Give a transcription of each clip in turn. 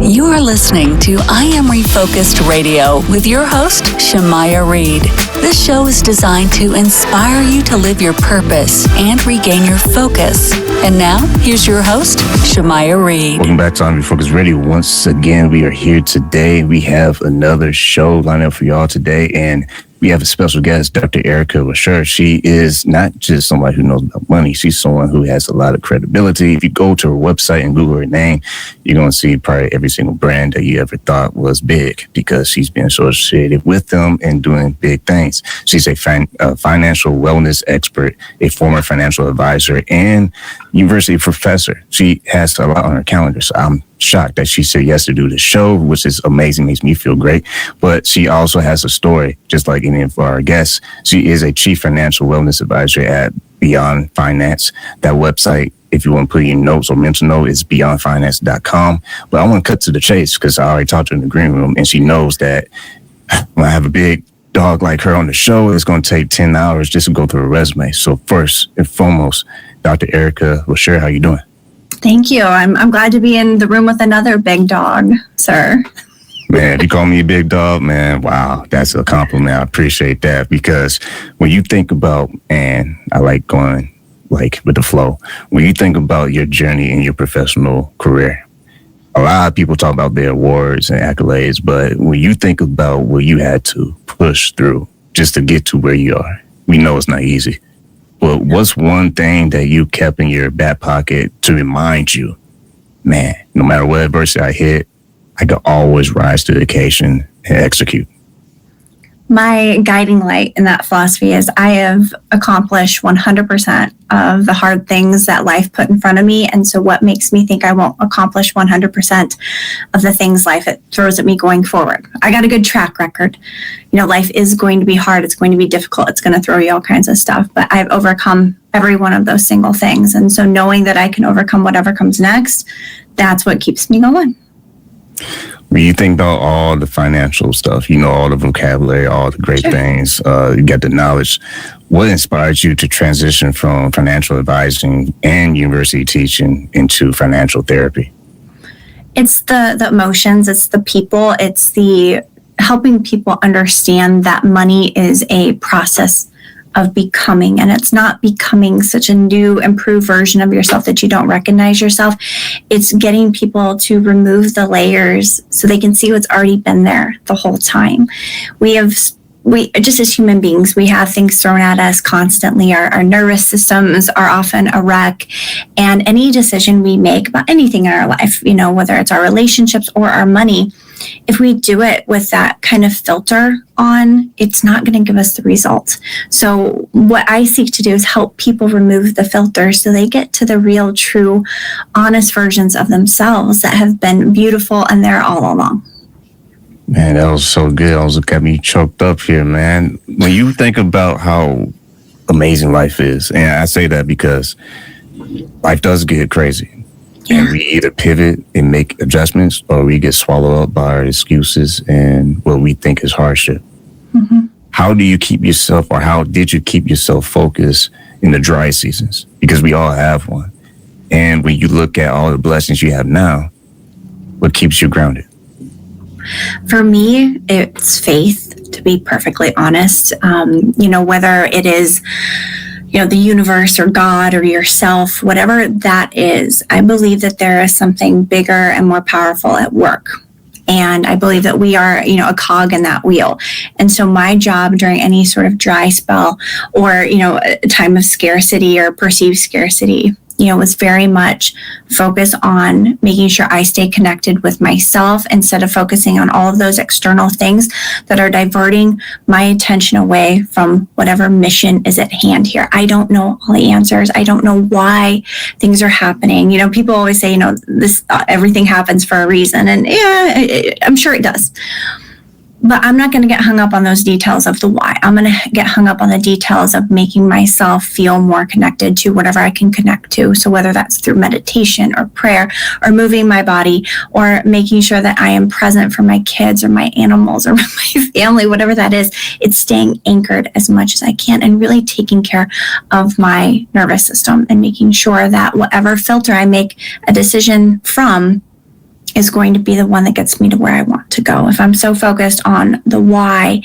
You are listening to I Am Refocused Radio with your host, Shamaya Reed. This show is designed to inspire you to live your purpose and regain your focus. And now, here's your host, Shamaya Reed. Welcome back to I Am Refocused Radio. Once again, we are here today. We have another show lined up for y'all today, and we have a special guest, Dr. Erika Rasure. She is not just somebody who knows about money. She's someone who has a lot of credibility. If you go to her website and Google her name, you're going to see probably every single brand that you ever thought was big because she's been associated with them and doing big things. She's a financial wellness expert, a former financial advisor, and university professor. She has a lot on her calendar, so I'm shocked that she said yes to do the show, which is amazing, makes me feel great. But she also has a story, just like any of our guests. She is a chief financial wellness advisor at Beyond Finance. That website, if you want to put in notes or mental note, is beyondfinance.com. But I want to cut to the chase because I already talked to her in the green room, and she knows that when I have a big dog like her on the show, it's going to take 10 hours just to go through her resume. So first and foremost, Dr. Erika Rasure, how you doing? Thank you. I'm glad to be in the room with another big dog, sir. Man, if you call me a big dog, man, wow, that's a compliment. I appreciate that because when you think about, and I like going like with the flow, when you think about your journey in your professional career, a lot of people talk about their awards and accolades, but when you think about what you had to push through just to get to where you are, we know it's not easy. But what's one thing that you kept in your back pocket to remind you, man, no matter what adversity I hit, I could always rise to the occasion and execute? My guiding light in that philosophy is I have accomplished 100% of the hard things that life put in front of me. And so what makes me think I won't accomplish 100% of the things life throws at me going forward? I got a good track record. You know, life is going to be hard. It's going to be difficult. It's going to throw you all kinds of stuff. But I've overcome every one of those single things. And so knowing that I can overcome whatever comes next, that's what keeps me going. When you think about all the financial stuff, you know, all the vocabulary, all the great things, you get the knowledge. What inspired you to transition from financial advising and university teaching into financial therapy? It's the emotions, it's the people, it's the helping people understand that money is a process of becoming, and it's not becoming such a new, improved version of yourself that you don't recognize yourself. It's getting people to remove the layers so they can see what's already been there the whole time. We just as human beings, we have things thrown at us constantly. Our nervous systems are often a wreck, and any decision we make about anything in our life, you know, whether it's our relationships or our money, if we do it with that kind of filter on, it's not going to give us the results. So what I seek to do is help people remove the filter so they get to the real, true, honest versions of themselves that have been beautiful and there all along. Man, that was so good. Almost got me choked up here, man. When you think about how amazing life is, and I say that because life does get crazy. Yeah. And we either pivot and make adjustments or we get swallowed up by our excuses and what we think is hardship. Mm-hmm. How do you keep yourself, or how did you keep yourself focused in the dry seasons? Because we all have one. And when you look at all the blessings you have now, what keeps you grounded? For me, it's faith, to be perfectly honest. You know, whether it is, you know, the universe or God or yourself, whatever that is, I believe that there is something bigger and more powerful at work. And I believe that we are, you know, a cog in that wheel. And so my job during any sort of dry spell or, you know, a time of scarcity or perceived scarcity, you know, was very much focus on making sure I stay connected with myself instead of focusing on all of those external things that are diverting my attention away from whatever mission is at hand here. I don't know all the answers. I don't know why things are happening. You know, people always say, you know, this everything happens for a reason. And yeah, I'm sure it does. But I'm not going to get hung up on those details of the why. I'm going to get hung up on the details of making myself feel more connected to whatever I can connect to. So whether that's through meditation or prayer or moving my body or making sure that I am present for my kids or my animals or my family, whatever that is, it's staying anchored as much as I can and really taking care of my nervous system and making sure that whatever filter I make a decision from, is going to be the one that gets me to where I want to go. If I'm so focused on the why,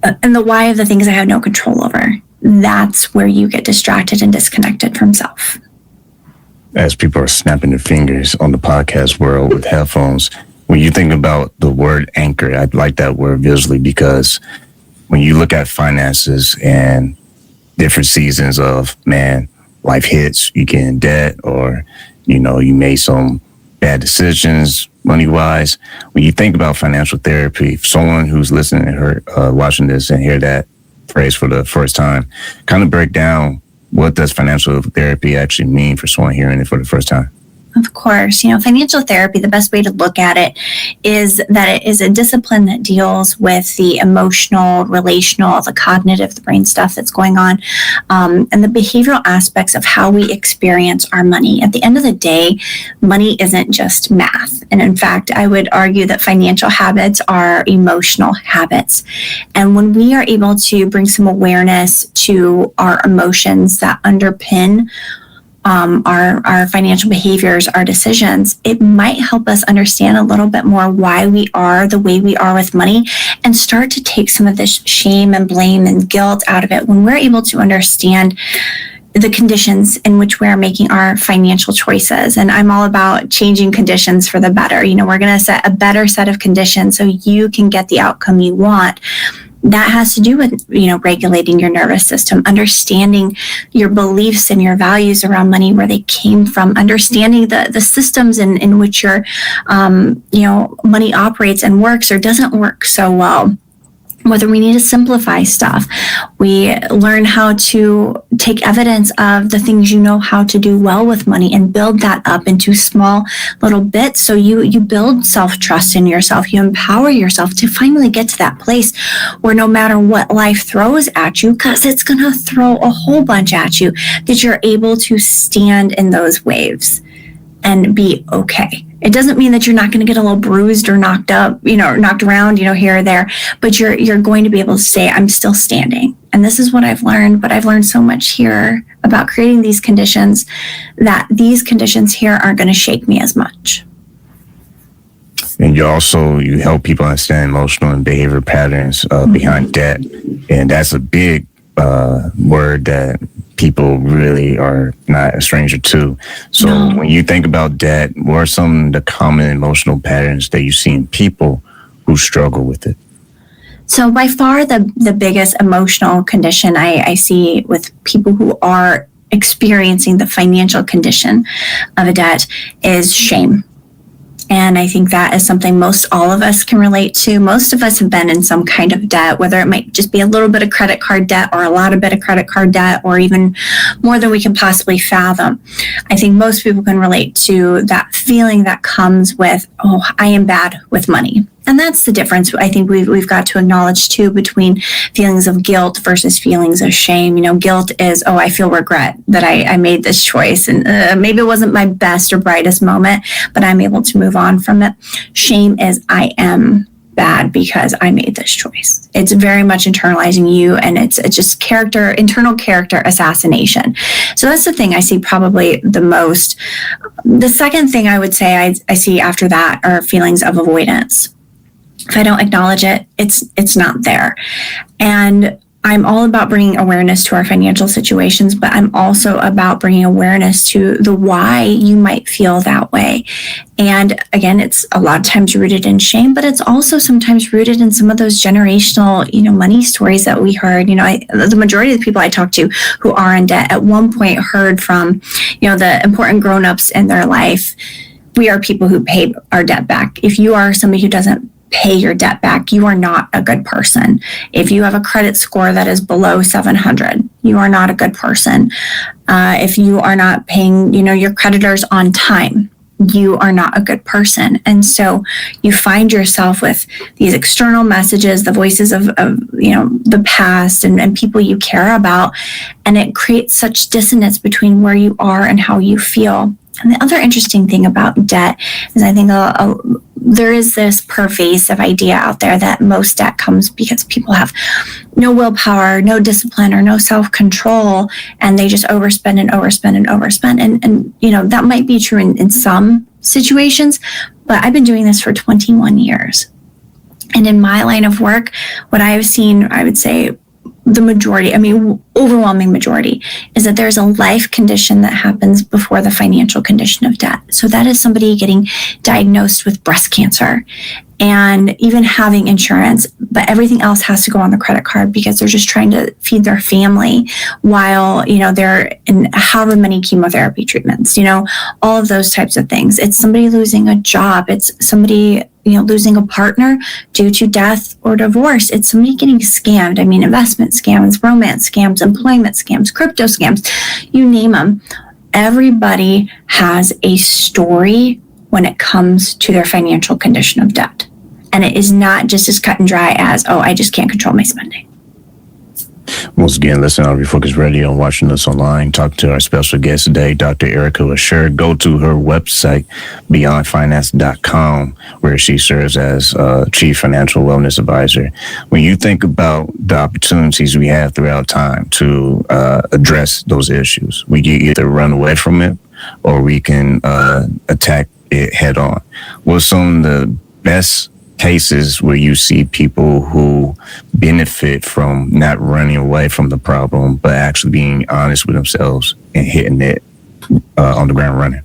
and the why of the things I have no control over, that's where you get distracted and disconnected from self. As people are snapping their fingers on the podcast world with headphones, when you think about the word anchor, I like that word visually, because when you look at finances and different seasons of, man, life hits, you get in debt, or, you know, you made some bad decisions money-wise. When you think about financial therapy, someone who's listening or watching this and hear that phrase for the first time, kind of break down, what does financial therapy actually mean for someone hearing it for the first time? Of course, financial therapy, the best way to look at it is that it is a discipline that deals with the emotional, relational, the cognitive, the brain stuff that's going on, and the behavioral aspects of how we experience our money. At the end of the day, money isn't just math. And in fact, I would argue that financial habits are emotional habits. And when we are able to bring some awareness to our emotions that underpin our financial behaviors, our decisions, it might help us understand a little bit more why we are the way we are with money, and start to take some of this shame and blame and guilt out of it when we're able to understand the conditions in which we are making our financial choices. And I'm all about changing conditions for the better. We're going to set a better set of conditions so you can get the outcome you want. That has to do with, regulating your nervous system, understanding your beliefs and your values around money, where they came from, understanding the systems in which your, money operates and works or doesn't work so well. Whether we need to simplify stuff. We learn how to take evidence of the things you know how to do well with money and build that up into small little bits. So you build self-trust in yourself. You empower yourself to finally get to that place where no matter what life throws at you, because it's going to throw a whole bunch at you, that you're able to stand in those waves and be okay. It doesn't mean that you're not going to get a little bruised or knocked up, knocked around, here or there, but you're going to be able to say, I'm still standing. And this is what I've learned, but I've learned so much here about creating these conditions, that these conditions here aren't going to shake me as much. And you help people understand emotional and behavior patterns behind debt. And that's a big word that people really are not a stranger to. So when you think about debt, what are some of the common emotional patterns that you see in people who struggle with it? So by far the biggest emotional condition I see with people who are experiencing the financial condition of a debt is shame. And I think that is something most all of us can relate to. Most of us have been in some kind of debt, whether it might just be a little bit of credit card debt or a lot of bit of credit card debt, or even more than we can possibly fathom. I think most people can relate to that feeling that comes with, oh, I am bad with money. And that's the difference I think we've got to acknowledge too, between feelings of guilt versus feelings of shame. Guilt is, oh, I feel regret that I made this choice, and maybe it wasn't my best or brightest moment, but I'm able to move on from it. Shame is, I am bad because I made this choice. It's very much internalizing you, and it's just internal character assassination. So that's the thing I see probably the most. The second thing I would say I see after that are feelings of avoidance. If I don't acknowledge it, it's not there. And I'm all about bringing awareness to our financial situations, but I'm also about bringing awareness to the why you might feel that way. And again, it's a lot of times rooted in shame, but it's also sometimes rooted in some of those generational, money stories that we heard. The majority of the people I talk to who are in debt at one point heard from, the important grown-ups in their life. We are people who pay our debt back. If you are somebody who doesn't pay your debt back, you are not a good person. If you have a credit score that is below 700, you are not a good person. If you are not paying, your creditors on time, you are not a good person. And so you find yourself with these external messages, the voices of the past and people you care about, and it creates such dissonance between where you are and how you feel. And the other interesting thing about debt is I think there is this pervasive idea out there that most debt comes because people have no willpower, no discipline, or no self-control, and they just overspend and overspend and overspend. And you know, that might be true in some situations, but I've been doing this for 21 years. And in my line of work, what I have seen, I would say the majority, overwhelming majority, is that there's a life condition that happens before the financial condition of debt. So that is somebody getting diagnosed with breast cancer and even having insurance, but everything else has to go on the credit card because they're just trying to feed their family while, you know, they're in however many chemotherapy treatments, you know, all of those types of things. It's somebody losing a job. It's somebody, you know, losing a partner due to death or divorce. It's somebody getting scammed. Investment scams, romance scams, employment scams, crypto scams, you name them. Everybody has a story when it comes to their financial condition of debt. And it is not just as cut and dry as, oh, I just can't control my spending. Once again, listen on Refocused Radio and watching us online. Talk to our special guest today, Dr. Erika Rasure. Go to her website, beyondfinance.com, where she serves as Chief Financial Wellness Advisor. When you think about the opportunities we have throughout time to address those issues, we can either run away from it or we can attack it head on. What's some of the best cases where you see people who benefit from not running away from the problem, but actually being honest with themselves and hitting it on the ground running?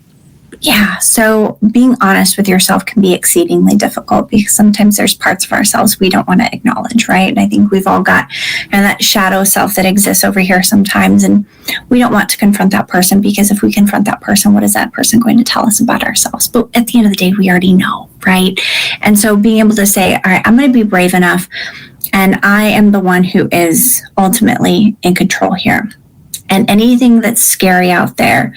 Yeah, so being honest with yourself can be exceedingly difficult because sometimes there's parts of ourselves we don't want to acknowledge, right? And I think we've all got that shadow self that exists over here sometimes, and we don't want to confront that person because if we confront that person, what is that person going to tell us about ourselves? But at the end of the day, we already know, right? And so being able to say, all right, I'm going to be brave enough, and I am the one who is ultimately in control here. And anything that's scary out there,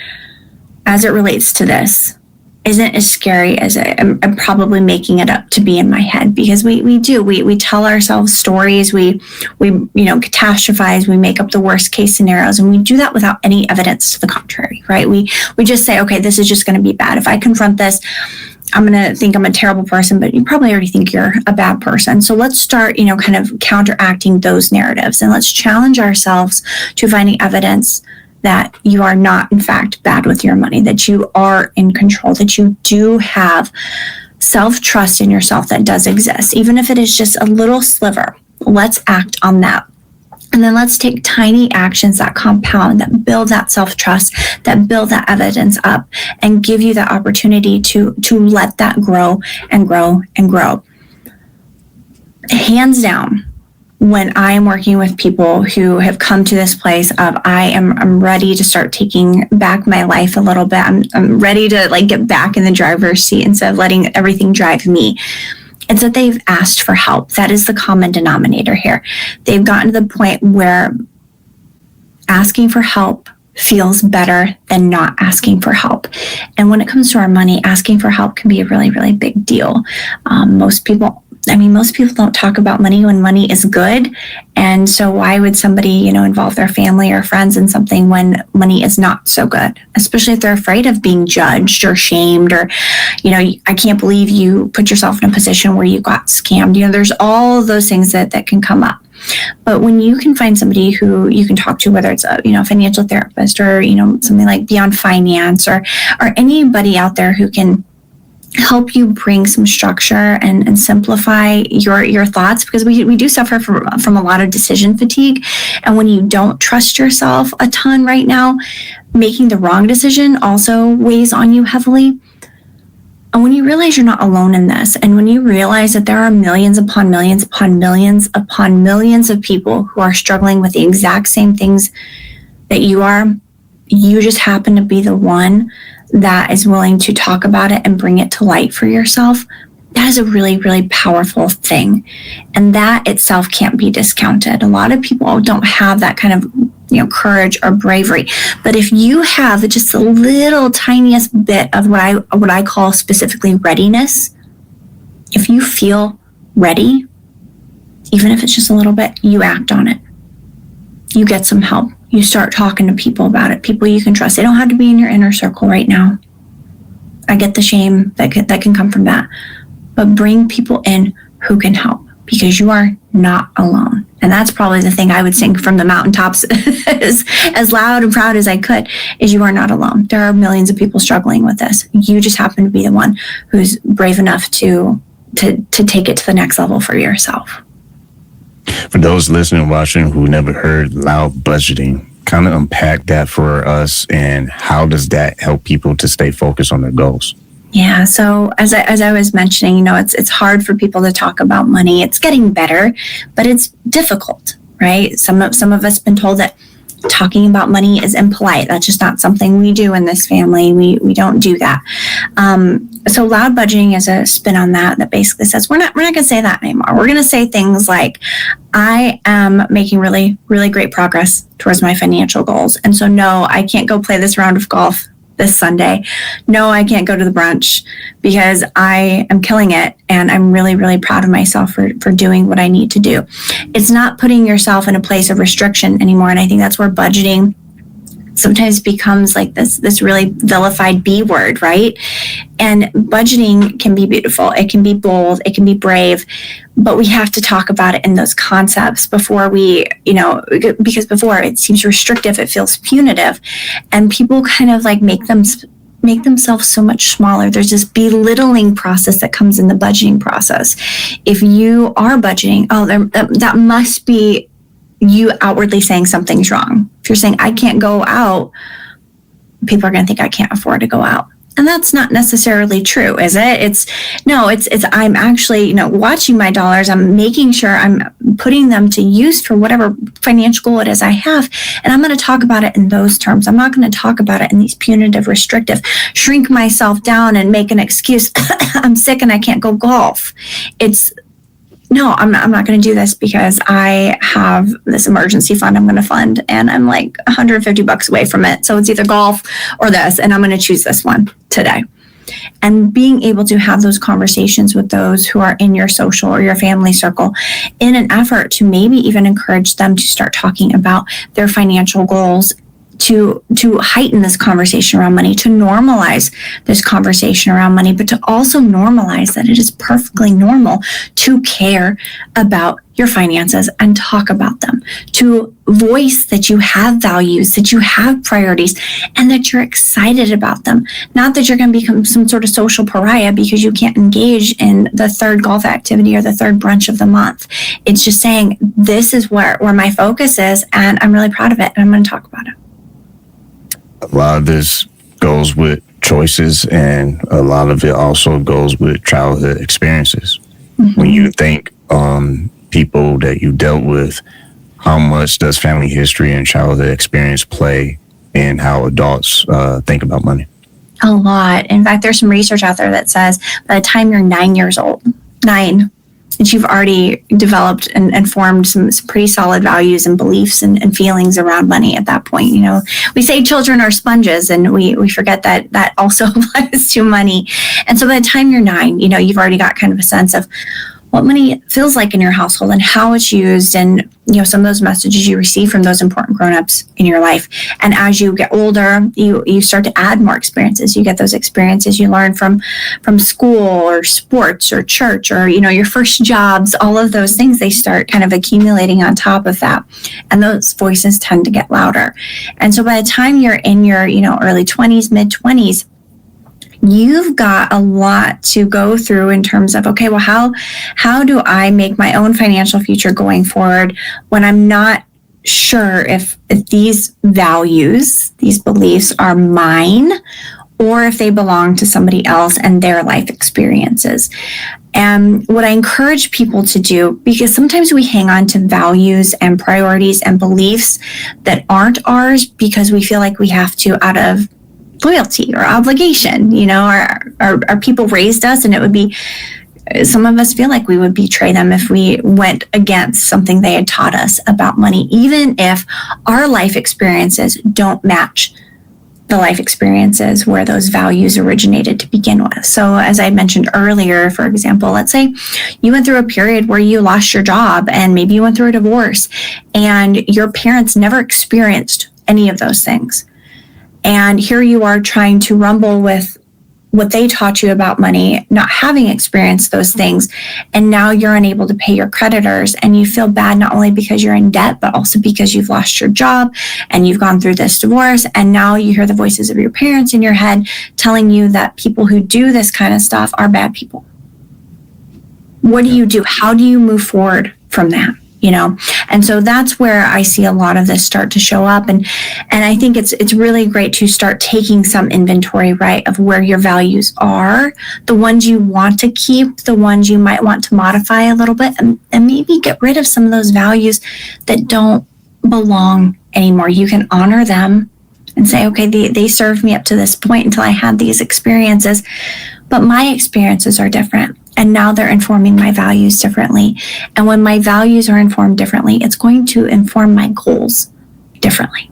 as it relates to this, isn't as scary as I'm probably making it up to be in my head, because we tell ourselves stories, we catastrophize, we make up the worst case scenarios, and we do that without any evidence to the contrary, right? We just say, okay, this is just going to be bad. If I confront this, I'm going to think I'm a terrible person, but you probably already think you're a bad person. So let's start, kind of counteracting those narratives, and let's challenge ourselves to finding evidence that you are not, in fact, bad with your money, that you are in control, that you do have self-trust in yourself that does exist, even if it is just a little sliver. Let's act on that. And then let's take tiny actions that compound, that build that self-trust, that build that evidence up, and give you the opportunity to let that grow and grow and grow. Hands down, when I'm working with people who have come to this place of I'm ready to start taking back my life a little bit. I'm ready to get back in the driver's seat instead of letting everything drive me. It's that they've asked for help. That is the common denominator here. They've gotten to the point where asking for help feels better than not asking for help. And when it comes to our money, asking for help can be a really, really big deal. Most people don't talk about money when money is good. And so why would somebody, involve their family or friends in something when money is not so good, especially if they're afraid of being judged or shamed or, I can't believe you put yourself in a position where you got scammed. There's all of those things that can come up. But when you can find somebody who you can talk to, whether it's a financial therapist or, something like Beyond Finance or anybody out there who can help you bring some structure and simplify your thoughts, because we do suffer from a lot of decision fatigue. And when you don't trust yourself a ton right now, making the wrong decision also weighs on you heavily. And when you realize you're not alone in this, and when you realize that there are millions upon millions upon millions upon millions of people who are struggling with the exact same things that you are, you just happen to be the one that is willing to talk about it and bring it to light for yourself, that is a really, really powerful thing. And that itself can't be discounted. A lot of people don't have that kind of, courage or bravery. But if you have just a little tiniest bit of what I call specifically readiness, if you feel ready, even if it's just a little bit, you act on it. You get some help. You start talking to people about it, people you can trust. They don't have to be in your inner circle right now. I get the shame that can come from that. but bring people in who can help, because you are not alone. And that's probably the thing I would sing from the mountaintops as loud and proud as I could, is you are not alone. There are millions of people struggling with this. You just happen to be the one who's brave enough to take it to the next level for yourself. For those listening and watching who never heard loud budgeting, kind of unpack that for us, and how does that help people to stay focused on their goals? Yeah. So as I was mentioning, it's hard for people to talk about money. It's getting better, but it's difficult, right? Some of us have been told that talking about money is impolite. That's just not something we do in this family. We don't do that. So loud budgeting is a spin on that basically says we're not going to say that anymore. We're going to say things like, I am making really, really great progress towards my financial goals. And so no, I can't go play this round of golf this Sunday. No, I can't go to the brunch because I am killing it. And I'm really, really proud of myself for doing what I need to do. It's not putting yourself in a place of restriction anymore. And I think that's where budgeting sometimes becomes like this really vilified B word, right? And budgeting can be beautiful. It can be bold. It can be brave, but we have to talk about it in those concepts before we, because before it seems restrictive, it feels punitive, and people kind of like make themselves so much smaller. There's this belittling process that comes in the budgeting process. If you are budgeting, that must be you outwardly saying something's wrong. If you're saying I can't go out, people are going to think I can't afford to go out. And that's not necessarily true, is it? It's I'm actually, watching my dollars. I'm making sure I'm putting them to use for whatever financial goal it is I have. And I'm going to talk about it in those terms. I'm not going to talk about it in these punitive, restrictive, shrink myself down and make an excuse. I'm sick and I can't go golf. No, I'm not going to do this because I have this emergency fund I'm going to fund, and I'm like $150 away from it. So it's either golf or this, and I'm going to choose this one today. And being able to have those conversations with those who are in your social or your family circle in an effort to maybe even encourage them to start talking about their financial goals, to heighten this conversation around money, to normalize this conversation around money, but to also normalize that it is perfectly normal to care about your finances and talk about them, to voice that you have values, that you have priorities, and that you're excited about them. Not that you're going to become some sort of social pariah because you can't engage in the third golf activity or the third brunch of the month. It's just saying, this is where my focus is, and I'm really proud of it, and I'm going to talk about it. A lot of this goes with choices, and a lot of it also goes with childhood experiences. Mm-hmm. When you think people that you dealt with, how much does family history and childhood experience play in how adults think about money? A lot. In fact, there's some research out there that says by the time you're 9 years old, that you've already developed and formed some pretty solid values and beliefs and feelings around money at that point. We say children are sponges, and we forget that also applies to money. And so by the time you're 9, you've already got kind of a sense of what money feels like in your household and how it's used, and some of those messages you receive from those important grown-ups in your life. And as you get older, you start to add more experiences. You get those experiences you learn from school or sports or church or your first jobs. All of those things, they start kind of accumulating on top of that, and those voices tend to get louder. And so by the time you're in your early 20s, mid 20s, you've got a lot to go through in terms of, okay, well, how do I make my own financial future going forward when I'm not sure if these values, these beliefs are mine, or if they belong to somebody else and their life experiences. And what I encourage people to do, because sometimes we hang on to values and priorities and beliefs that aren't ours because we feel like we have to out of loyalty or obligation. Our people raised us, and it would be, some of us feel like we would betray them if we went against something they had taught us about money, even if our life experiences don't match the life experiences where those values originated to begin with. So as I mentioned earlier, for example, let's say you went through a period where you lost your job, and maybe you went through a divorce, and your parents never experienced any of those things. And here you are trying to rumble with what they taught you about money, not having experienced those things. And now you're unable to pay your creditors, and you feel bad not only because you're in debt, but also because you've lost your job and you've gone through this divorce. And now you hear the voices of your parents in your head telling you that people who do this kind of stuff are bad people. What do you do? How do you move forward from that? And so that's where I see a lot of this start to show up. And I think it's really great to start taking some inventory, right, of where your values are, the ones you want to keep, the ones you might want to modify a little bit, and maybe get rid of some of those values that don't belong anymore. You can honor them and say, okay, they served me up to this point until I had these experiences, but my experiences are different. And now they're informing my values differently. And when my values are informed differently, it's going to inform my goals differently.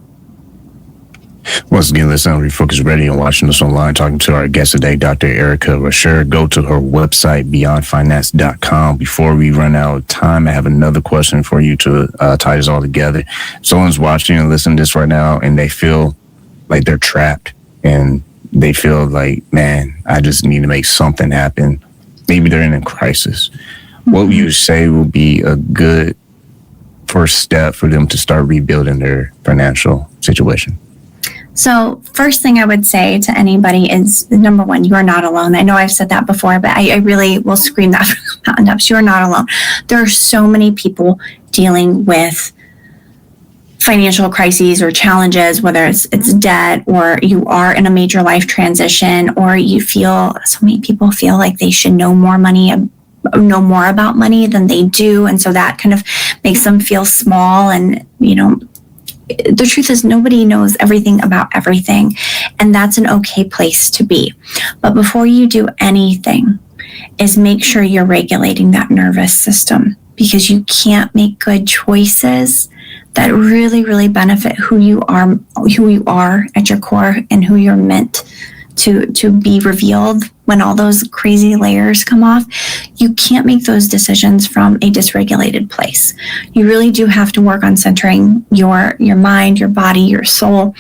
Once again, listen on Refocused Radio and watching us online, talking to our guest today, Dr. Erika Rasure. Go to her website, beyondfinance.com. Before we run out of time, I have another question for you to tie this all together. Someone's watching and listening to this right now, and they feel like they're trapped, and they feel like, man, I just need to make something happen. Maybe they're in a crisis. What would you say would be a good first step for them to start rebuilding their financial situation? So first thing I would say to anybody is, number one, you are not alone. I know I've said that before, but I really will scream that from the mountaintops. You are not alone. There are so many people dealing with financial crises or challenges, whether it's debt, or you are in a major life transition, or so many people feel like they should know more about money than they do. And so that kind of makes them feel small. And, the truth is nobody knows everything about everything. And that's an okay place to be. But before you do anything, is make sure you're regulating that nervous system, because you can't make good choices that really, really benefit who you are at your core and who you're meant to be revealed when all those crazy layers come off. You can't make those decisions from a dysregulated place. You really do have to work on centering your mind, your body, your soul.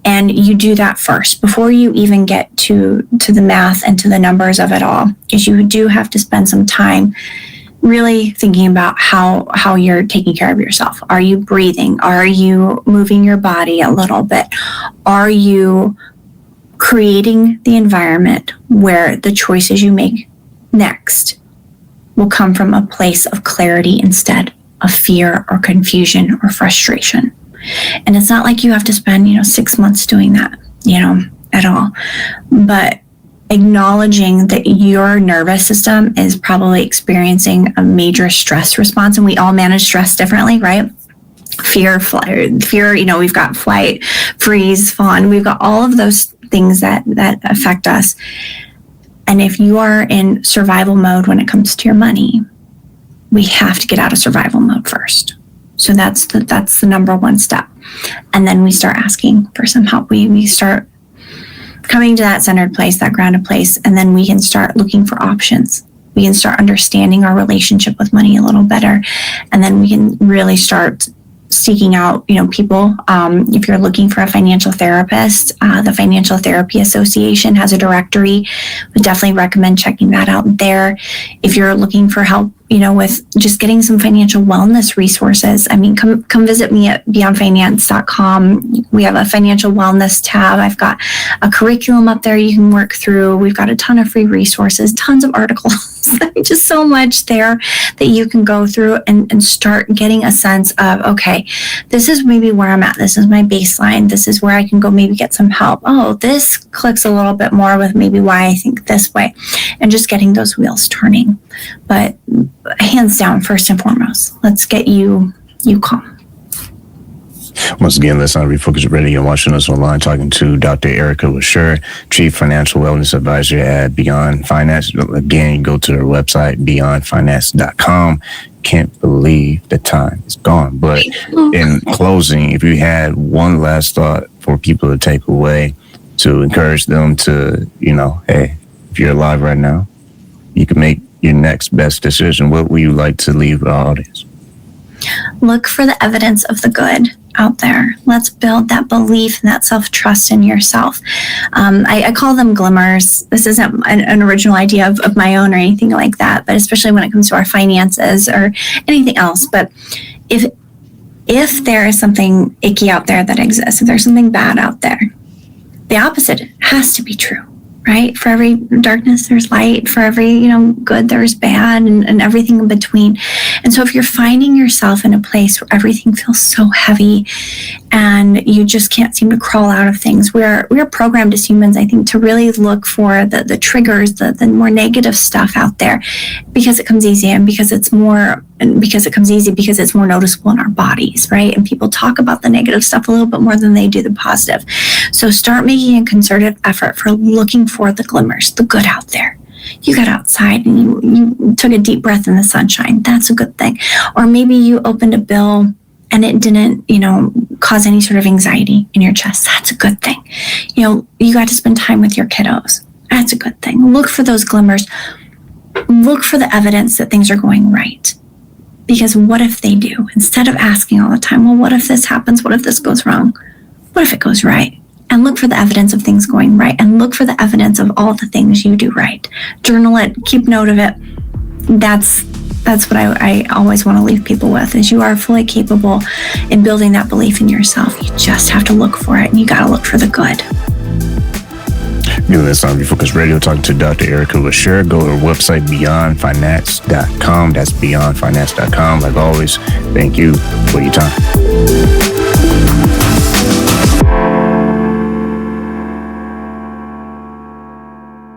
And you do that first before you even get to the math and to the numbers of it all, is you do have to spend some time really thinking about how you're taking care of yourself. Are you breathing? Are you moving your body a little bit? Are you creating the environment where the choices you make next will come from a place of clarity instead of fear or confusion or frustration? And it's not like you have to spend, 6 months doing that, at all. But acknowledging that your nervous system is probably experiencing a major stress response, and we all manage stress differently, right? Fear, we've got flight, freeze, fawn. We've got all of those things that affect us. And if you are in survival mode when it comes to your money, we have to get out of survival mode first. So that's the number one step. And then we start asking for some help. We start coming to that centered place, that grounded place, and then we can start looking for options. We can start understanding our relationship with money a little better, and then we can really start seeking out, people. If you're looking for a financial therapist, the Financial Therapy Association has a directory. Would definitely recommend checking that out there. If you're looking for help, with just getting some financial wellness resources, come visit me at beyondfinance.com. We have a financial wellness tab. I've got a curriculum up there you can work through. We've got a ton of free resources, tons of articles, just so much there that you can go through and start getting a sense of, okay, this is maybe where I'm at. This is my baseline. This is where I can go maybe get some help. Oh, this clicks a little bit more with maybe why I think this way, and just getting those wheels turning. But hands down, first and foremost, let's get you calm. Once again, listen on Refocused Radio and watching us online, talking to Dr. Erika Rasure, Chief Financial Wellness Advisor at Beyond Finance. Again, you go to her website, beyondfinance.com. Can't believe the time is gone. But in closing, if you had one last thought for people to take away to encourage them to, hey, if you're alive right now, you can make your next best decision, what would you like to leave our audience? Look for the evidence of the good out there. Let's build that belief and that self-trust in yourself. I call them glimmers. This isn't an original idea of my own or anything like that, but especially when it comes to our finances or anything else. But if there is something icky out there that exists, if there's something bad out there, the opposite has to be true, right? For every darkness, there's light. For every, good, there's bad, and everything in between. And so if you're finding yourself in a place where everything feels so heavy and you just can't seem to crawl out of things, we're programmed as humans, I think, to really look for the triggers, the more negative stuff out there, because it comes easy and because it's more noticeable in our bodies, right? And people talk about the negative stuff a little bit more than they do the positive. So start making a concerted effort for looking for the glimmers, the good out there. You got outside and you took a deep breath in the sunshine. That's a good thing. Or maybe you opened a bill and it didn't, cause any sort of anxiety in your chest. That's a good thing. You got to spend time with your kiddos. That's a good thing. Look for those glimmers. Look for the evidence that things are going right. Because what if they do? Instead of asking all the time, well, what if this happens? What if this goes wrong? What if it goes right? And look for the evidence of things going right. And look for the evidence of all the things you do right. Journal it. Keep note of it. That's what I always want to leave people with, is you are fully capable in building that belief in yourself. You just have to look for it, and you got to look for the good. Doing this on Refocused Radio, talking to Dr. Erika Rasure. Go to our website, beyondfinance.com. That's beyondfinance.com. Like always, thank you for your time.